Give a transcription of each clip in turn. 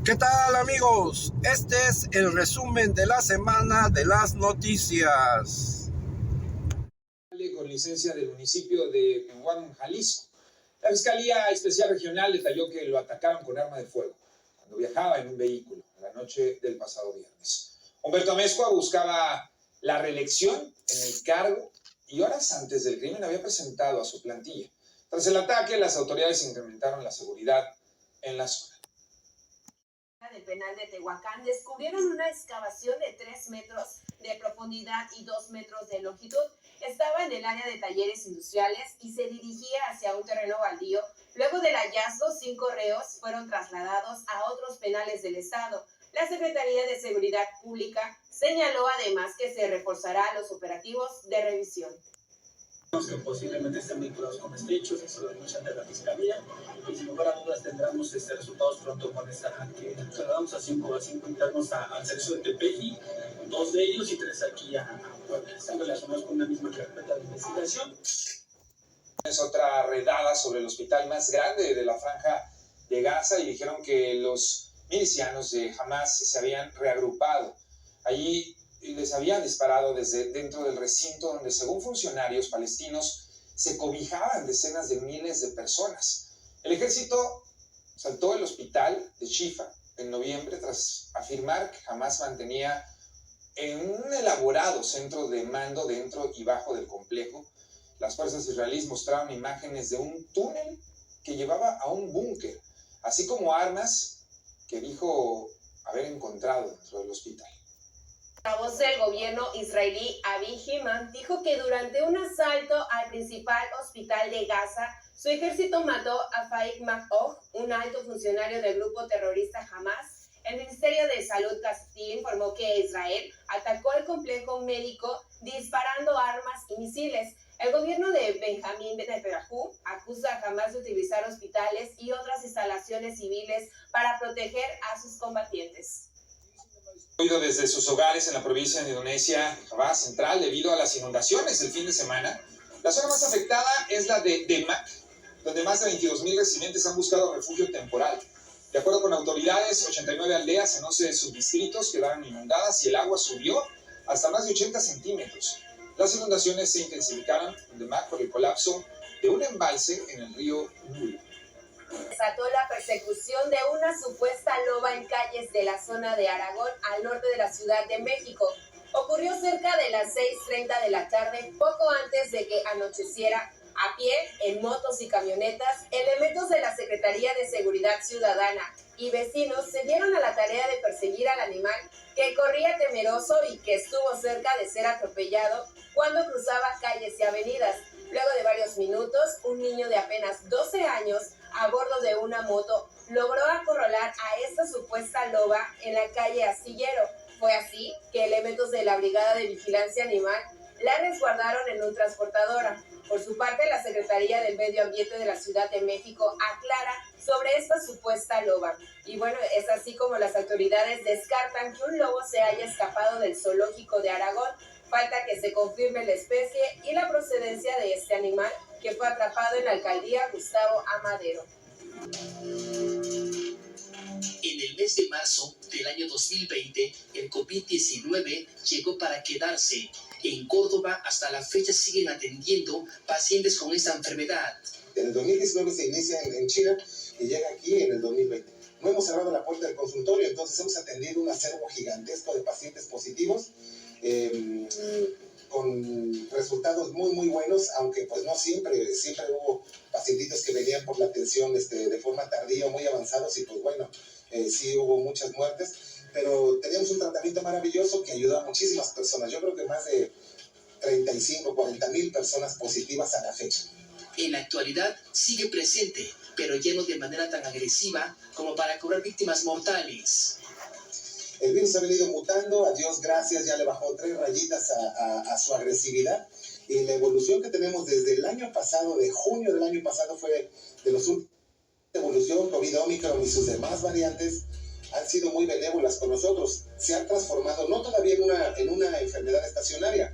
¿Qué tal, amigos? Este es el resumen de la semana de las noticias. Con licencia del municipio de Pehuán, Jalisco. La Fiscalía Especial Regional detalló que lo atacaron con arma de fuego cuando viajaba en un vehículo la noche del pasado viernes. Humberto Amezcua buscaba la reelección en el cargo y horas antes del crimen había presentado a su plantilla. Tras el ataque, las autoridades incrementaron la seguridad en la zona. Del penal de Tehuacán descubrieron una excavación de 3 metros de profundidad y 2 metros de longitud. Estaba en el área de talleres industriales y se dirigía hacia un terreno baldío. Luego del hallazgo, 5 reos fueron trasladados a otros penales del estado. La Secretaría de Seguridad Pública señaló además que se reforzará los operativos de revisión. Que posiblemente estén vinculados con este hecho, eso lo denuncian de la Fiscalía, y sin lugar a dudas tendremos resultados pronto con esta que trasladamos a 5 internos al servicio de Tepeji, 2 de ellos y 3 aquí a Puebla. Están relacionados con una misma carpeta de investigación. Es otra redada sobre el hospital más grande de la Franja de Gaza y dijeron que los milicianos de Hamas se habían reagrupado. Allí les habían disparado desde dentro del recinto donde, según funcionarios palestinos, se cobijaban decenas de miles de personas. El ejército saltó el hospital de Shifa en noviembre tras afirmar que Hamas mantenía en un elaborado centro de mando dentro y bajo del complejo. Las fuerzas israelíes mostraron imágenes de un túnel que llevaba a un búnker, así como armas que dijo haber encontrado dentro del hospital. La voz del gobierno israelí Avi Himan dijo que durante un asalto al principal hospital de Gaza, su ejército mató a Faik Makhouf, un alto funcionario del grupo terrorista Hamas. El Ministerio de Salud Gazaí informó que Israel atacó el complejo médico disparando armas y misiles. El gobierno de Benjamín Netanyahu acusa a Hamas de utilizar hospitales y otras instalaciones civiles para proteger a sus combatientes. Desde sus hogares en la provincia de Indonesia, Java Central, debido a las inundaciones del fin de semana. La zona más afectada es la de Demak, donde más de 22,000 residentes han buscado refugio temporal. De acuerdo con autoridades, 89 aldeas en 11 subdistritos quedaron inundadas y el agua subió hasta más de 80 centímetros. Las inundaciones se intensificaron en Demak por el colapso de un embalse en el río Nul. Desató la persecución de una supuesta loba en calles de la zona de Aragón, al norte de la Ciudad de México. Ocurrió cerca de las 6:30 de la tarde, poco antes de que anocheciera. A pie, en motos y camionetas, elementos de la Secretaría de Seguridad Ciudadana y vecinos se dieron a la tarea de perseguir al animal que corría temeroso y que estuvo cerca de ser atropellado cuando cruzaba calles y avenidas. Luego de varios minutos, un niño de apenas 12 años, a bordo de una moto, logró acorralar a esta supuesta loba en la calle Astillero. Fue así que elementos de la Brigada de Vigilancia Animal la resguardaron en un transportadora. Por su parte, la Secretaría del Medio Ambiente de la Ciudad de México aclara sobre esta supuesta loba. Y bueno, es así como las autoridades descartan que un lobo se haya escapado del zoológico de Aragón. Falta que se confirme la especie y la procedencia de este animal, que fue atrapado en la alcaldía Gustavo Amadero. En el mes de marzo del año 2020, el COVID-19 llegó para quedarse. En Córdoba, hasta la fecha, siguen atendiendo pacientes con esta enfermedad. En el 2019 se inicia en China y llega aquí en el 2020. No hemos cerrado la puerta del consultorio, entonces hemos atendido un acervo gigantesco de pacientes positivos, con resultados muy buenos, aunque pues no siempre hubo pacientitos que venían por la atención de forma tardía o muy avanzados y pues bueno, sí hubo muchas muertes, pero teníamos un tratamiento maravilloso que ayudó a muchísimas personas. Yo creo que más de 35, 40 mil personas positivas a la fecha. En la actualidad sigue presente, pero ya no de manera tan agresiva como para cobrar víctimas mortales. El virus ha venido mutando, a Dios gracias, ya le bajó 3 rayitas a su agresividad. Y la evolución que tenemos desde el año pasado, de junio del año pasado, fue de los últimos. La evolución COVID Omicron y sus demás variantes han sido muy benévolas con nosotros. Se han transformado, no todavía en una enfermedad estacionaria,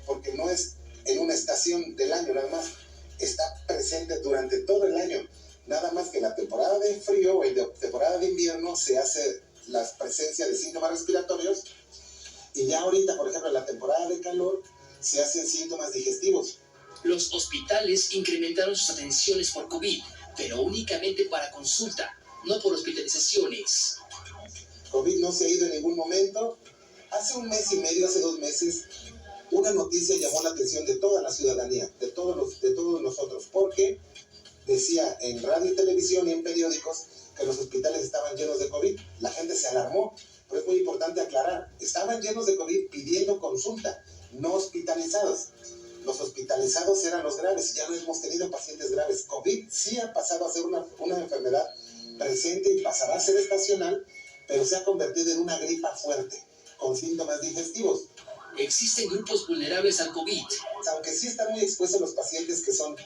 porque no es en una estación del año nada más. Está presente durante todo el año. Nada más que en la temporada de frío o en la temporada de invierno invierno se hace la presencia de síntomas respiratorios y ya ahorita, por ejemplo, en la temporada de calor, se hacen síntomas digestivos. Los hospitales incrementaron sus atenciones por COVID, pero únicamente para consulta, no por hospitalizaciones. COVID no se ha ido en ningún momento. Hace un mes y medio, hace 2 meses, una noticia llamó la atención de toda la ciudadanía, de todos nosotros, porque decía en radio y televisión y en periódicos que los hospitales estaban llenos de COVID. La gente se alarmó, pero es muy importante aclarar, estaban llenos de COVID pidiendo consulta, no hospitalizados. Los hospitalizados eran los graves y ya no hemos tenido pacientes graves. COVID sí ha pasado a ser una enfermedad presente y pasará a ser estacional, pero se ha convertido en una gripa fuerte, con síntomas digestivos. Existen grupos vulnerables al COVID. Aunque sí están muy expuestos los pacientes que son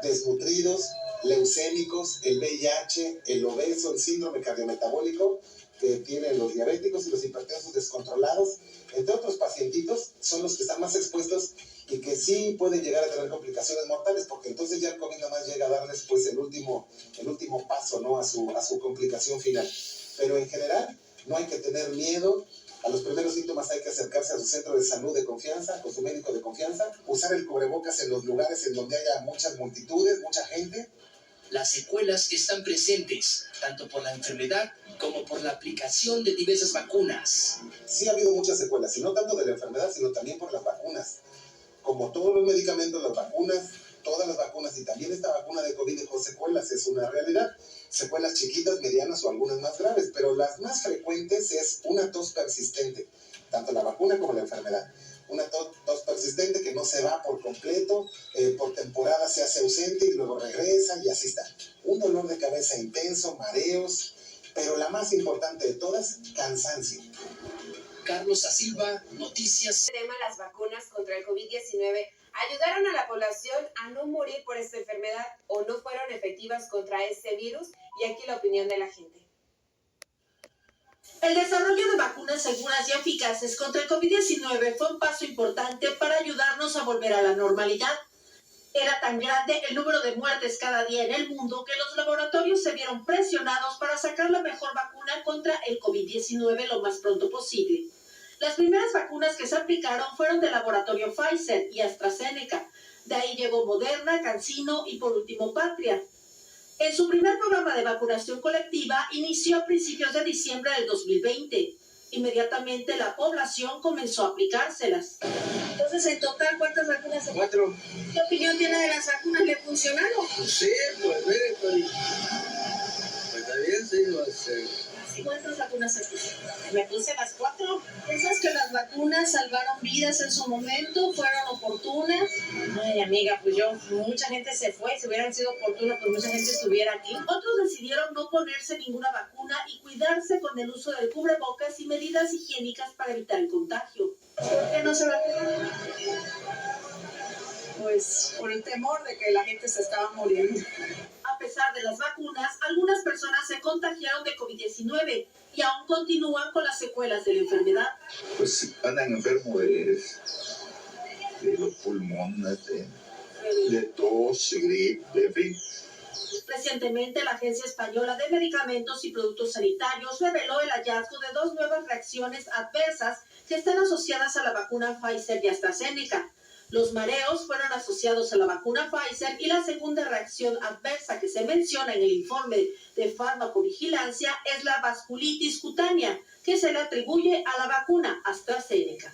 desnutridos, leucémicos, el VIH, el obeso, el síndrome cardiometabólico, que tienen los diabéticos y los hipertensos descontrolados, entre otros pacientitos, son los que están más expuestos y que sí pueden llegar a tener complicaciones mortales, porque entonces ya el COVID nada más llega a darles pues el último paso, ¿no? a su complicación final. Pero en general no hay que tener miedo. A los primeros síntomas hay que acercarse a su centro de salud de confianza, con su médico de confianza, usar el cubrebocas en los lugares en donde haya muchas multitudes, mucha gente. Las secuelas están presentes, tanto por la enfermedad como por la aplicación de diversas vacunas. Sí ha habido muchas secuelas, y no tanto de la enfermedad, sino también por las vacunas. Como todos los medicamentos, las vacunas, todas las vacunas, y también esta vacuna de COVID dejó secuelas, es una realidad. Secuelas chiquitas, medianas o algunas más graves, pero las más frecuentes es una tos persistente, tanto la vacuna como la enfermedad. Una tos persistente que no se va por completo, por temporada se hace ausente y luego regresa y así está. Un dolor de cabeza intenso, mareos, pero la más importante de todas, cansancio. Carlos Da Silva, Noticias. El tema, las vacunas contra el COVID-19 ayudaron a la población a no morir por esta enfermedad o no fueron efectivas contra este virus, y aquí la opinión de la gente. El desarrollo de vacunas seguras y eficaces contra el COVID-19 fue un paso importante para ayudarnos a volver a la normalidad. Era tan grande el número de muertes cada día en el mundo que los laboratorios se vieron presionados para sacar la mejor vacuna contra el COVID-19 lo más pronto posible. Las primeras vacunas que se aplicaron fueron del laboratorio Pfizer y AstraZeneca. De ahí llegó Moderna, CanSino y por último Patria. En su primer programa de vacunación colectiva inició a principios de diciembre del 2020. Inmediatamente la población comenzó a aplicárselas. Entonces, en total, ¿cuántas vacunas se 4. ¿Qué opinión tiene de las vacunas? ¿Le funcionaron? Sí, pues mire, pues está bien, sí, ¿Cuántas vacunas se puso? Me puse las 4. ¿Piensas que las vacunas salvaron vidas en su momento? ¿Fueron oportunas? Ay, amiga, pues mucha gente se fue. Si hubieran sido oportunas, pues mucha gente estuviera aquí. Otros decidieron no ponerse ninguna vacuna y cuidarse con el uso del cubrebocas y medidas higiénicas para evitar el contagio. ¿Por qué no se vacunaron? Pues por el temor de que la gente se estaba muriendo. A pesar de las vacunas, algunas personas se contagiaron de COVID-19 y aún continúan con las secuelas de la enfermedad. Pues andan enfermos de los pulmones, de tos, gripe, en fin. Recientemente, la Agencia Española de Medicamentos y Productos Sanitarios reveló el hallazgo de 2 nuevas reacciones adversas que están asociadas a la vacuna Pfizer y AstraZeneca. Los mareos fueron asociados a la vacuna Pfizer y la segunda reacción adversa que se menciona en el informe de farmacovigilancia es la vasculitis cutánea, que se le atribuye a la vacuna AstraZeneca.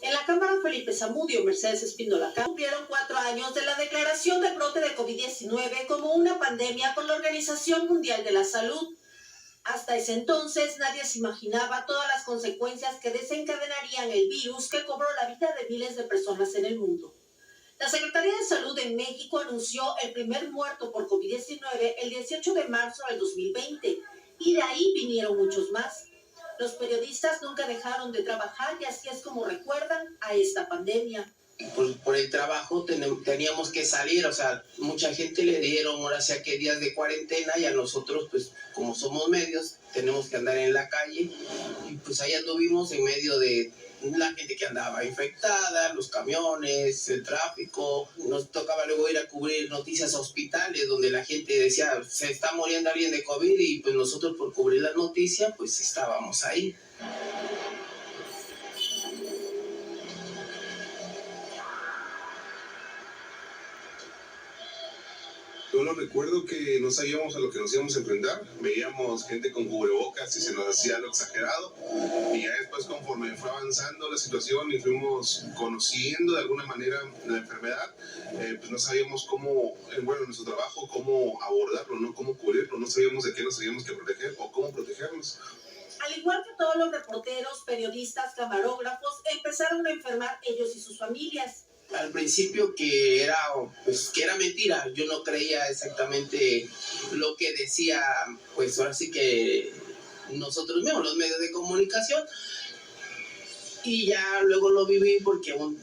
En la Cámara Felipe Zamudio, Mercedes Espíndola, cumplieron 4 años de la declaración del brote de COVID-19 como una pandemia por la Organización Mundial de la Salud. Hasta ese entonces nadie se imaginaba todas las consecuencias que desencadenarían el virus que cobró la vida de miles de personas en el mundo. La Secretaría de Salud en México anunció el primer muerto por COVID-19 el 18 de marzo del 2020 y de ahí vinieron muchos más. Los periodistas nunca dejaron de trabajar y así es como recuerdan a esta pandemia. por el trabajo teníamos que salir, o sea, mucha gente le dieron ahora sea que días de cuarentena y a nosotros, pues como somos medios, tenemos que andar en la calle y pues ahí anduvimos en medio de la gente que andaba infectada, los camiones, el tráfico. Nos tocaba luego ir a cubrir noticias a hospitales donde la gente decía, se está muriendo alguien de COVID y pues nosotros por cubrir la noticia, pues estábamos ahí. Yo lo recuerdo que no sabíamos a lo que nos íbamos a enfrentar, veíamos gente con cubrebocas y se nos hacía lo exagerado, y ya después conforme fue avanzando la situación y fuimos conociendo de alguna manera la enfermedad, pues no sabíamos cómo, bueno, nuestro trabajo, cómo abordarlo, ¿no? Cómo cubrirlo, no sabíamos de qué nos teníamos que proteger o cómo protegernos. Al igual que todos los reporteros, periodistas, camarógrafos, empezaron a enfermar ellos y sus familias. Al principio que era mentira, yo no creía exactamente lo que decía, pues ahora sí que nosotros mismos, los medios de comunicación, y ya luego lo viví porque un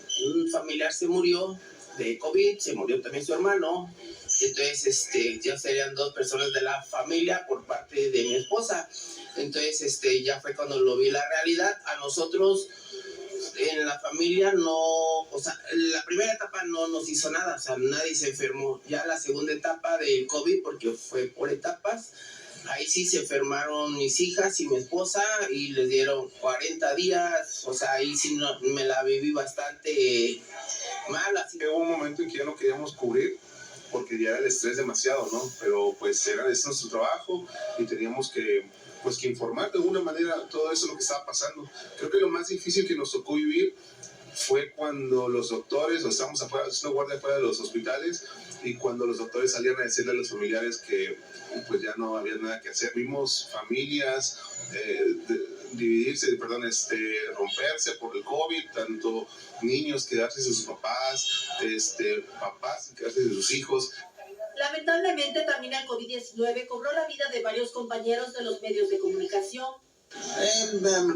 familiar se murió de COVID, se murió también su hermano, entonces ya serían 2 personas de la familia por parte de mi esposa, entonces ya fue cuando lo vi la realidad. A nosotros en la familia no, o sea, la primera etapa no nos hizo nada, o sea, nadie se enfermó. Ya la segunda etapa del COVID, porque fue por etapas, ahí sí se enfermaron mis hijas y mi esposa y les dieron 40 días, o sea, ahí sí me la viví bastante mal. Así. Hubo un momento en que ya no queríamos cubrir porque ya era el estrés demasiado, ¿no? Pero pues era nuestro trabajo y teníamos que informar de alguna manera todo eso lo que estaba pasando. Creo que lo más difícil que nos tocó vivir fue cuando los doctores, o estábamos afuera, haciendo guardia afuera de los hospitales, y cuando los doctores salían a decirle a los familiares que pues ya no había nada que hacer. Vimos familias romperse por el COVID, tanto niños quedarse sin sus papás, papás quedarse sin sus hijos. Lamentablemente también el COVID-19 cobró la vida de varios compañeros de los medios de comunicación.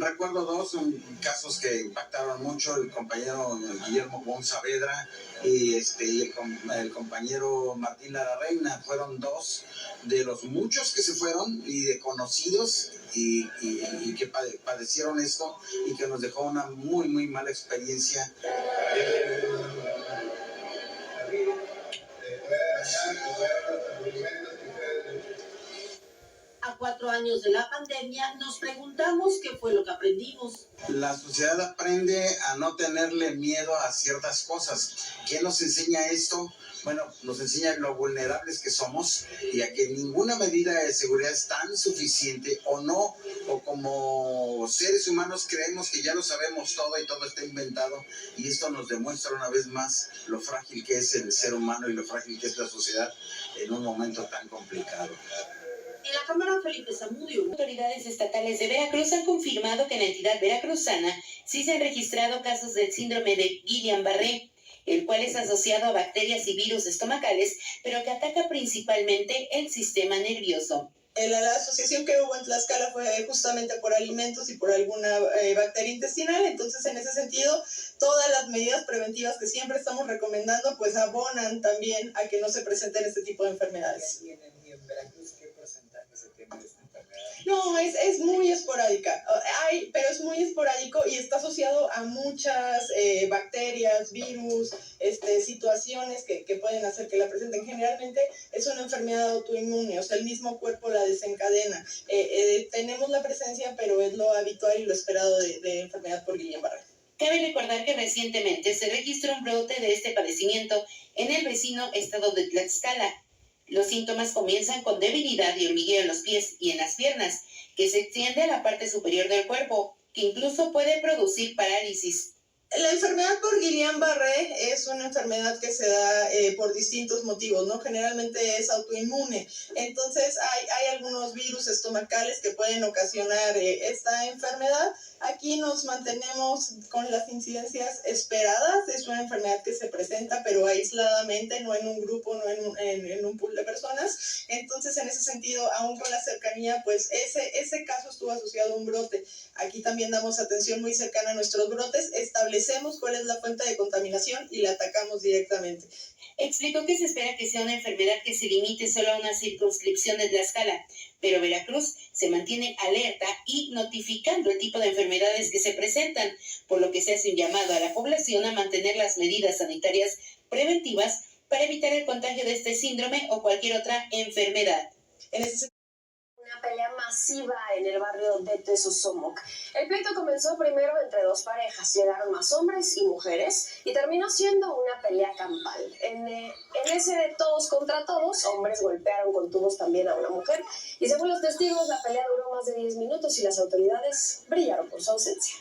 Recuerdo 2 casos que impactaron mucho, el compañero Guillermo Bon Saavedra y el compañero Martín Lara Reina. Fueron 2 de los muchos que se fueron y de conocidos y que padecieron esto y que nos dejó una muy, muy mala experiencia. A 4 años de la pandemia, nos preguntamos qué fue lo que aprendimos. La sociedad aprende a no tenerle miedo a ciertas cosas. ¿Qué nos enseña esto? Bueno, nos enseña lo vulnerables que somos y a que ninguna medida de seguridad es tan suficiente o no, o como seres humanos creemos que ya lo sabemos todo y todo está inventado, y esto nos demuestra una vez más lo frágil que es el ser humano y lo frágil que es la sociedad en un momento tan complicado. En la Cámara, Felipe Zamudio. Autoridades estatales de Veracruz han confirmado que en la entidad veracruzana sí se han registrado casos del síndrome de Guillain-Barré, el cual es asociado a bacterias y virus estomacales, pero que ataca principalmente el sistema nervioso. La asociación que hubo en Tlaxcala fue justamente por alimentos y por alguna bacteria intestinal, entonces en ese sentido todas las medidas preventivas que siempre estamos recomendando pues abonan también a que no se presenten este tipo de enfermedades. ¿Y en Veracruz qué porcentaje se tiene de esta enfermedad? No, es muy esporádica, pero es muy esporádico y está asociado a muchas bacterias, virus, situaciones que pueden hacer que la presenten. Generalmente es una enfermedad autoinmune, o sea, el mismo cuerpo la desencadena. Tenemos la presencia, pero es lo habitual y lo esperado de enfermedad por Guillain-Barré. Cabe recordar que recientemente se registró un brote de este padecimiento en el vecino estado de Tlaxcala. Los síntomas comienzan con debilidad y hormigueo en los pies y en las piernas, que se extiende a la parte superior del cuerpo, que incluso puede producir parálisis. La enfermedad por Guillain-Barré es una enfermedad que se da por distintos motivos, ¿no? Generalmente es autoinmune. Entonces hay algunos virus estomacales que pueden ocasionar esta enfermedad. Aquí nos mantenemos con las incidencias esperadas. Es una enfermedad que se presenta, pero aisladamente, no en un grupo, no en un pool de personas. Entonces, en ese sentido, aún con la cercanía, pues ese caso estuvo asociado a un brote. Aquí también damos atención muy cercana a nuestros brotes, establecidos establecemos cuál es la fuente de contaminación y la atacamos directamente. Explicó que se espera que sea una enfermedad que se limite solo a una circunscripción de Tlaxcala, pero Veracruz se mantiene alerta y notificando el tipo de enfermedades que se presentan, por lo que se hace un llamado a la población a mantener las medidas sanitarias preventivas para evitar el contagio de este síndrome o cualquier otra enfermedad. Una pelea masiva en el barrio de Tezosomoc. El pleito comenzó primero entre dos parejas, llegaron más hombres y mujeres y terminó siendo una pelea campal. En ese de todos contra todos, hombres golpearon con tubos también a una mujer y según los testigos la pelea duró más de 10 minutos y las autoridades brillaron por su ausencia.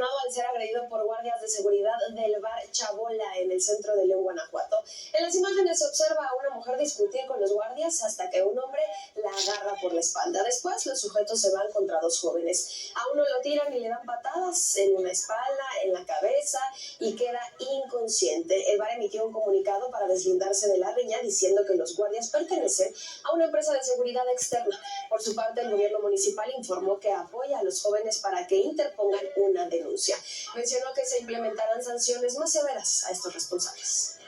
Al ser agredido por guardias de seguridad del bar Chabola en el centro de León, Guanajuato. En las imágenes se observa a una mujer discutir con los guardias hasta que un hombre la agarra por la espalda. Después los sujetos se van contra dos jóvenes. A uno lo tiran y le dan patadas en una espalda, en la cabeza y queda inconsciente. El bar emitió un comunicado para deslindarse de la riña diciendo que los guardias pertenecen a una empresa de seguridad externa. Por su parte, el gobierno municipal informó que apoya a los jóvenes para que interpongan una denuncia. Mencionó que se implementarán sanciones más severas a estos responsables.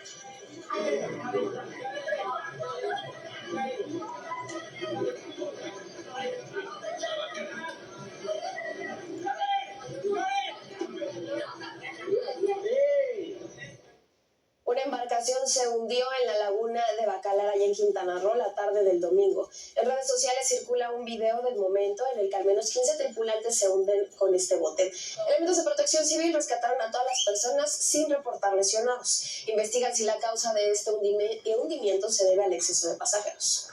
Una embarcación se hundió en la laguna de Bacalar, allá en Quintana Roo, la tarde del domingo. En redes sociales circula un video del momento en el que al menos 15 tripulantes se hunden con este bote. Elementos de protección civil rescataron a todas las personas sin reportar lesionados. Investigan si la causa de este hundimiento se debe al exceso de pasajeros.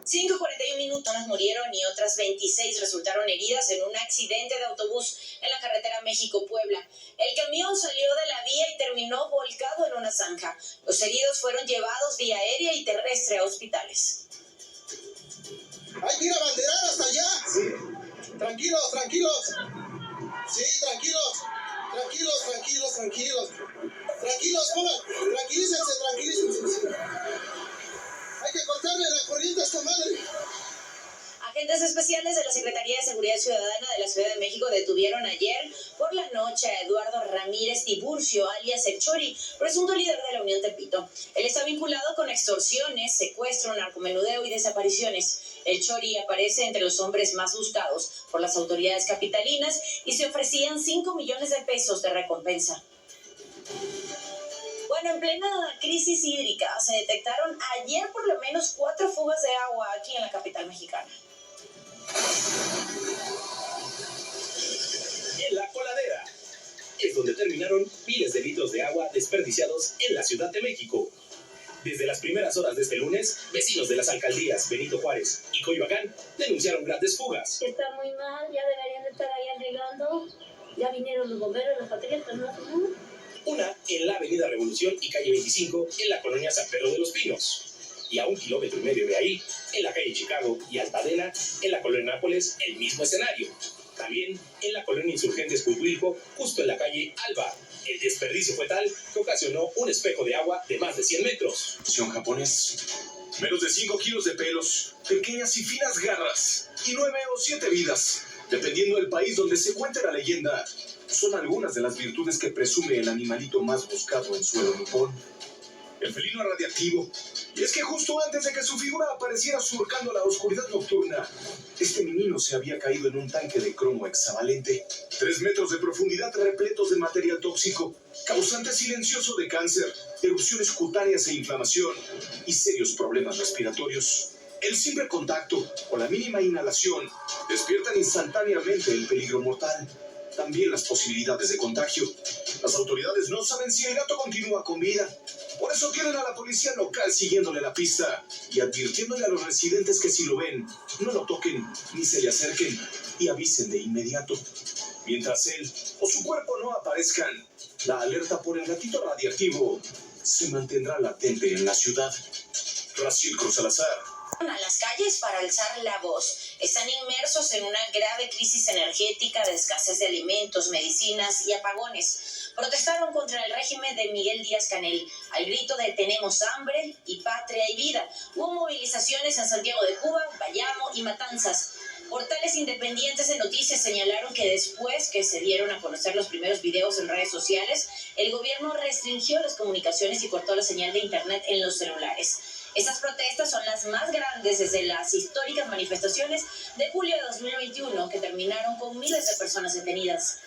5:41 minutos murieron y otras 26 resultaron heridas en un accidente de autobús en la carretera México-Puebla. El camión salió de la vía y terminó volcado en una zanja. Los heridos fueron llevados vía aérea y terrestre a hospitales. ¡Hay que ir a banderar hasta allá! Sí. Tranquilos, tranquilos. Sí, tranquilos. Tranquilos, pongan. Tranquilícense. Hay que cortarle la corriente a esta madre. Agentes especiales de la Secretaría de Seguridad Ciudadana de la Ciudad de México detuvieron ayer por la noche a Eduardo Ramírez Tiburcio, alias El Chori, presunto líder de la Unión Tepito. Él está vinculado con extorsiones, secuestro, narcomenudeo y desapariciones. El Chori aparece entre los hombres más buscados por las autoridades capitalinas y se ofrecían 5 millones de pesos de recompensa. Bueno, en plena crisis hídrica se detectaron ayer por lo menos 4 fugas de agua aquí en la capital mexicana. En La Coladera es donde terminaron miles de litros de agua desperdiciados en la Ciudad de México. Desde las primeras horas de este lunes, vecinos de las alcaldías Benito Juárez y Coyoacán denunciaron grandes fugas. Está muy mal, ya deberían de estar ahí arreglando. Ya vinieron los bomberos, las patrullas, pero no. Una en la avenida Revolución y calle 25 en la colonia San Pedro de los Pinos. Y a 1,5 kilómetros de ahí, en la calle Chicago y Altadena, en la colonia Nápoles, el mismo escenario. También en la colonia Insurgentes Cuicuilco, justo en la calle Alba. El desperdicio fue tal que ocasionó un espejo de agua de más de 100 metros. Japonés. Menos de 5 kilos de pelos, pequeñas y finas garras, y 9 o 7 vidas, dependiendo del país donde se cuente la leyenda. Son algunas de las virtudes que presume el animalito más buscado en suelo nipón. El felino radiactivo. Y es que justo antes de que su figura apareciera surcando la oscuridad nocturna, este menino se había caído en un tanque de cromo hexavalente. 3 metros de profundidad repletos de material tóxico, causante silencioso de cáncer, erupciones cutáneas e inflamación y serios problemas respiratorios. El simple contacto o la mínima inhalación despiertan instantáneamente el peligro mortal. también las posibilidades de contagio. Las autoridades no saben si el gato continúa con vida. Por eso tienen a la policía local siguiéndole la pista y advirtiéndole a los residentes que si lo ven, no lo toquen ni se le acerquen y avisen de inmediato. Mientras él o su cuerpo no aparezcan, la alerta por el gatito radiactivo se mantendrá latente en la ciudad. Raciel Cruz Salazar. A las calles para alzar la voz. Están inmersos en una grave crisis energética de escasez de alimentos, medicinas y apagones. Protestaron contra el régimen de Miguel Díaz-Canel al grito de tenemos hambre y patria y vida. Hubo movilizaciones en Santiago de Cuba, Bayamo y Matanzas. Portales independientes de noticias señalaron que después que se dieron a conocer los primeros videos en redes sociales, el gobierno restringió las comunicaciones y cortó la señal de internet en los celulares. Estas protestas son las más grandes desde las históricas manifestaciones de julio de 2021 que terminaron con miles de personas detenidas.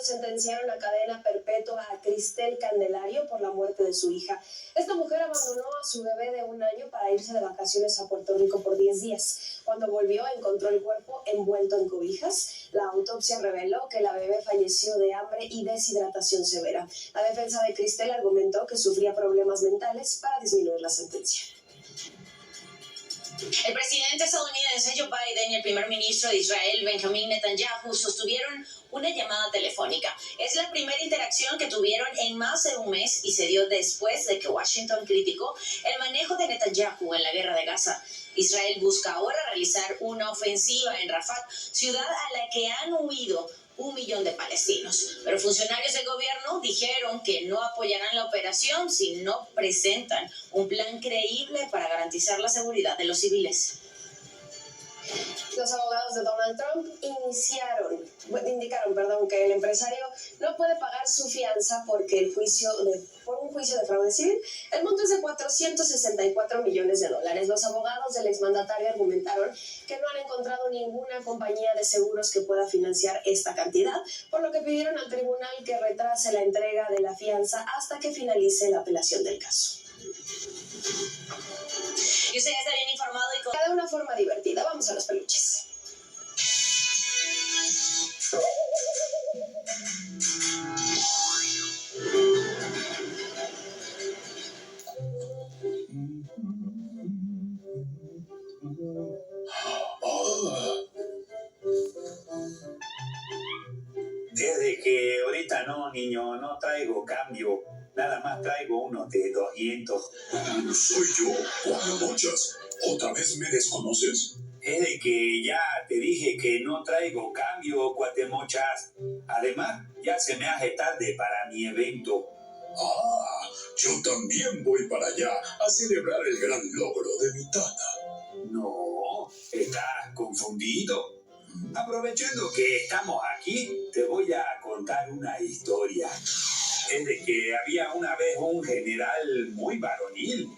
Sentenciaron a cadena perpetua a Cristel Candelario por la muerte de su hija. Esta mujer abandonó a su bebé de 1 año para irse de vacaciones a Puerto Rico por 10 días. Cuando volvió, encontró el cuerpo envuelto en cobijas. La autopsia reveló que la bebé falleció de hambre y deshidratación severa. La defensa de Cristel argumentó que sufría problemas mentales para disminuir la sentencia. El presidente estadounidense Joe Biden y el primer ministro de Israel, Benjamin Netanyahu, sostuvieron una llamada telefónica. Es la primera interacción que tuvieron en más de un mes y se dio después de que Washington criticó el manejo de Netanyahu en la guerra de Gaza. Israel busca ahora realizar una ofensiva en Rafah, ciudad a la que han huido 1 millón de palestinos. Pero funcionarios del gobierno dijeron que no apoyarán la operación si no presentan un plan creíble para garantizar la seguridad de los civiles. Los abogados de Donald Trump indicaron que el empresario no puede pagar su fianza por un juicio de fraude civil. El monto es de $464 millones. Los abogados del exmandatario argumentaron que no han encontrado ninguna compañía de seguros que pueda financiar esta cantidad, por lo que pidieron al tribunal que retrase la entrega de la fianza hasta que finalice la apelación del caso. Y usted está bien informado y con... De una forma divertida, vamos a los peluches. Desde que ahorita no, niño, no traigo cambio. Nada más traigo uno de 200. Soy yo, Cuatemochas. ¿Otra vez me desconoces? Es de que ya te dije que no traigo cambio, Cuatemochas. Además, ya se me hace tarde para mi evento. Ah, yo también voy para allá a celebrar el gran logro de mi tata. No, estás confundido. Aprovechando que estamos aquí, te voy a contar una historia. Es de que había una vez un general muy varonil.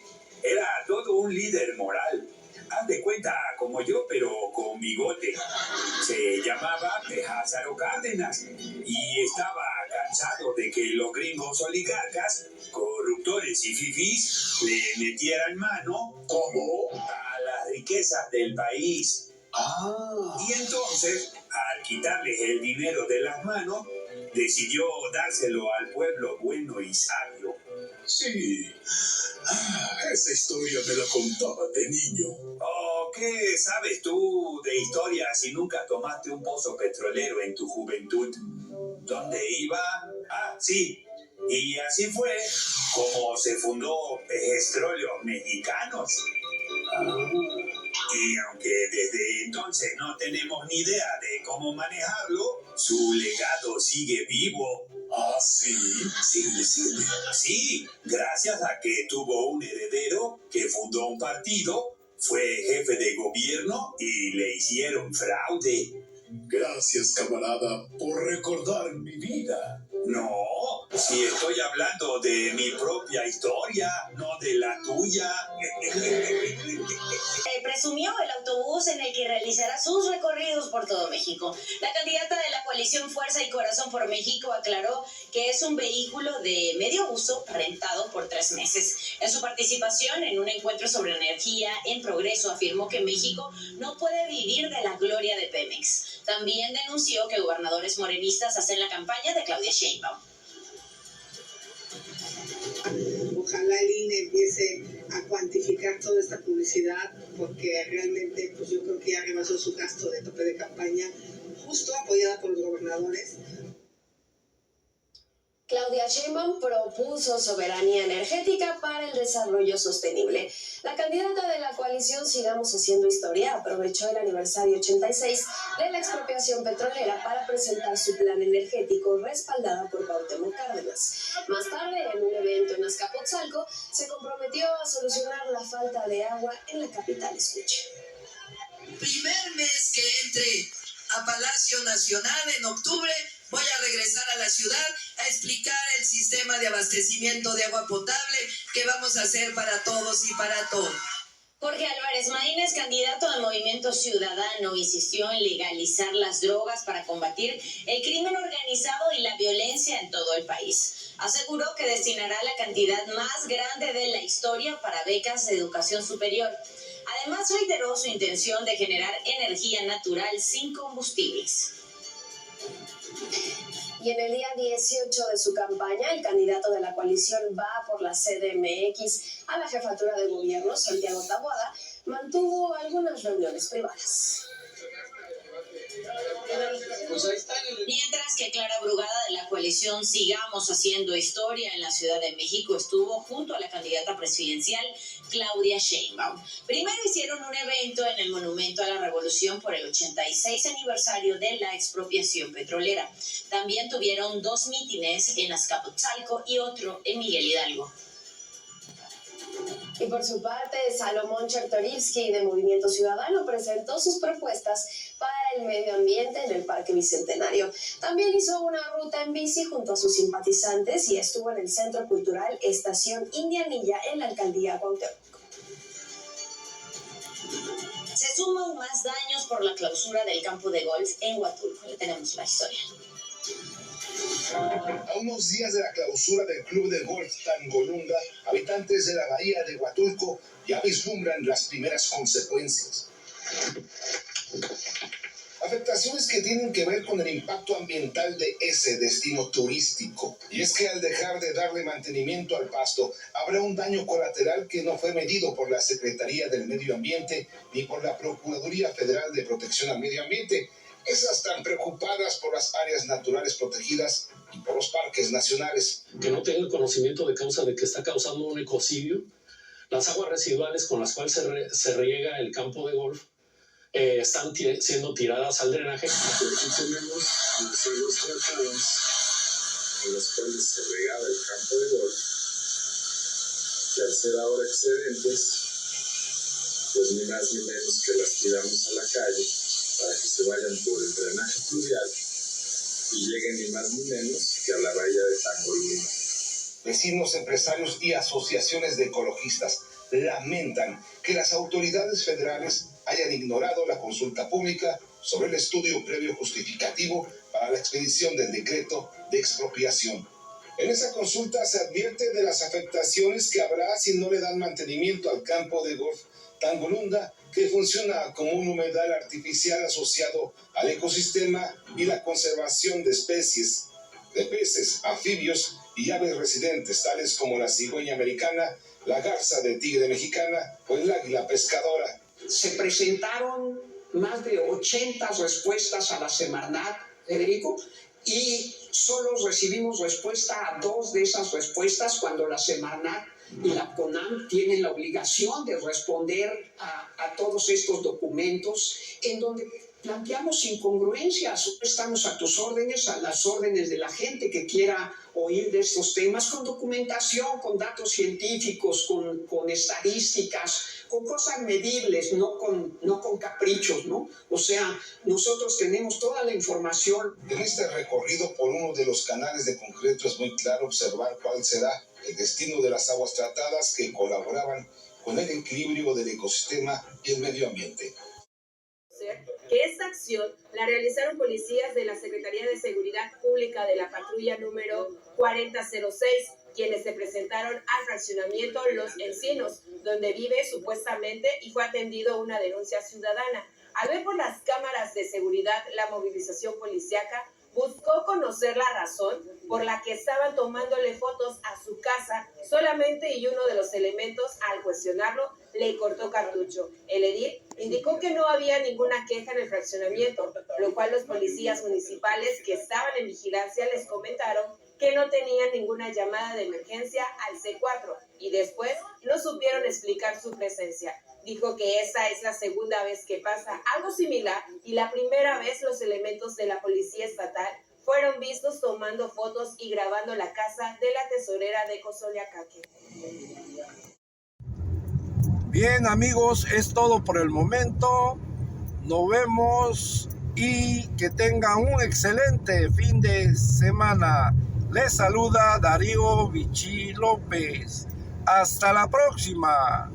Era todo un líder moral. Haz de cuenta como yo, pero con bigote. Se llamaba Lázaro Cárdenas y estaba cansado de que los gringos oligarcas, corruptores y fifís, le metieran mano. ¿Cómo? A las riquezas del país. Y entonces, al quitarles el dinero de las manos, decidió dárselo al pueblo bueno y sabio. Sí, esa historia me la contaban de niño. Oh, ¿qué sabes tú de historia si nunca tomaste un pozo petrolero en tu juventud? ¿Dónde iba? Ah, sí. Y así fue como se fundó Petróleos Mexicanos. Y aunque desde entonces no tenemos ni idea de cómo manejarlo, su legado sigue vivo. ¿Ah, sí? Sí, gracias a que tuvo un heredero que fundó un partido, fue jefe de gobierno y le hicieron fraude. Gracias, camarada, por recordar mi vida. No, Si estoy hablando de mi propia historia, no de la tuya. Presumió el autobús en el que realizará sus recorridos por todo México. La candidata de la coalición Fuerza y Corazón por México aclaró que es un vehículo de medio uso rentado por 3 meses. En su participación en un encuentro sobre energía en progreso, afirmó que México no puede vivir de la gloria de Pemex. También denunció que gobernadores morenistas hacen la campaña de Claudia Sheinbaum. Ojalá el INE empiece a cuantificar toda esta publicidad, porque realmente pues yo creo que ya rebasó su gasto de tope de campaña, justo apoyada por los gobernadores. Claudia Sheinbaum propuso soberanía energética para el desarrollo sostenible. La candidata de la coalición Sigamos Haciendo Historia aprovechó el aniversario 86 de la expropiación petrolera para presentar su plan energético respaldada por Cuauhtémoc Cárdenas. Más tarde, en un evento en Azcapotzalco, se comprometió a solucionar la falta de agua en la capital. Escuche. Primer mes que entre a Palacio Nacional en octubre, voy a regresar a la ciudad a explicar el sistema de abastecimiento de agua potable que vamos a hacer para todos y para todos. Jorge Álvarez Maínez, candidato de Movimiento Ciudadano, insistió en legalizar las drogas para combatir el crimen organizado y la violencia en todo el país. Aseguró que destinará la cantidad más grande de la historia para becas de educación superior. Además, reiteró su intención de generar energía natural sin combustibles. Y en el día 18 de su campaña, el candidato de la coalición Va por la CDMX a la jefatura de gobierno, Santiago Taboada, mantuvo algunas reuniones privadas. Mientras que Clara Brugada de la coalición Sigamos Haciendo Historia en la Ciudad de México estuvo junto a la candidata presidencial Claudia Sheinbaum. Primero hicieron un evento en el Monumento a la Revolución por el 86 aniversario de la expropiación petrolera. También tuvieron 2 mítines en Azcapotzalco y otro en Miguel Hidalgo. Y por su parte, Salomón Chertorivsky de Movimiento Ciudadano presentó sus propuestas para el medio ambiente en el Parque Bicentenario. También hizo una ruta en bici junto a sus simpatizantes y estuvo en el Centro Cultural Estación Indianilla en la Alcaldía Cuauhtémoc. Se suman más daños por la clausura del campo de golf en Huatulco. Le tenemos la historia. A unos días de la clausura del club de golf Tangolunga, habitantes de la bahía de Huatulco ya vislumbran las primeras consecuencias. Afectaciones que tienen que ver con el impacto ambiental de ese destino turístico. Y es que al dejar de darle mantenimiento al pasto, habrá un daño colateral que no fue medido por la Secretaría del Medio Ambiente ni por la Procuraduría Federal de Protección al Medio Ambiente. Esas tan preocupadas por las áreas naturales protegidas y por los parques nacionales. Que no tenga el conocimiento de causa de que está causando un ecocidio. Las aguas residuales con las cuales se riega el campo de golf están siendo tiradas al drenaje. Aquí tenemos las aguas tratadas en las cuales se regaba el campo de golf, que al ser ahora excedentes, pues ni más ni menos que las tiramos a la calle para que se vayan por el drenaje fluvial y lleguen ni más ni menos que a la bahía de Tangolunga. Vecinos, empresarios y asociaciones de ecologistas lamentan que las autoridades federales hayan ignorado la consulta pública sobre el estudio previo justificativo para la expedición del decreto de expropiación. En esa consulta se advierte de las afectaciones que habrá si no le dan mantenimiento al campo de golf Tangolunga, que funciona como un humedal artificial asociado al ecosistema y la conservación de especies de peces, anfibios y aves residentes, tales como la cigüeña americana, la garza de tigre mexicana o el águila pescadora. Se presentaron más de 80 respuestas a la Semarnat, Federico, y solo recibimos respuesta a 2 de esas respuestas cuando la Semarnat y la CONAM tienen la obligación de responder a todos estos documentos en donde planteamos incongruencias, estamos a tus órdenes, a las órdenes de la gente que quiera oír de estos temas, con documentación, con datos científicos, con estadísticas, con cosas medibles, no con caprichos, ¿no? O sea, nosotros tenemos toda la información. En este recorrido por uno de los canales de concreto es muy claro observar cuál será el destino de las aguas tratadas que colaboraban con el equilibrio del ecosistema y el medio ambiente. Que esta acción la realizaron policías de la Secretaría de Seguridad Pública de la patrulla número 4006, quienes se presentaron al fraccionamiento Los Encinos, donde vive supuestamente y fue atendido una denuncia ciudadana. Al ver por las cámaras de seguridad la movilización policíaca, buscó conocer la razón por la que estaban tomándole fotos a su casa solamente, y uno de los elementos, al cuestionarlo, le cortó cartucho. El edil indicó que no había ninguna queja en el fraccionamiento, lo cual los policías municipales que estaban en vigilancia les comentaron que no tenían ninguna llamada de emergencia al C4 y después no supieron explicar su presencia. Dijo que esta es la segunda vez que pasa algo similar y la primera vez los elementos de la policía estatal fueron vistos tomando fotos y grabando la casa de la tesorera de Cozoleacaque. Bien, amigos, es todo por el momento. Nos vemos y que tengan un excelente fin de semana. Les saluda Darío Vichy López. Hasta la próxima.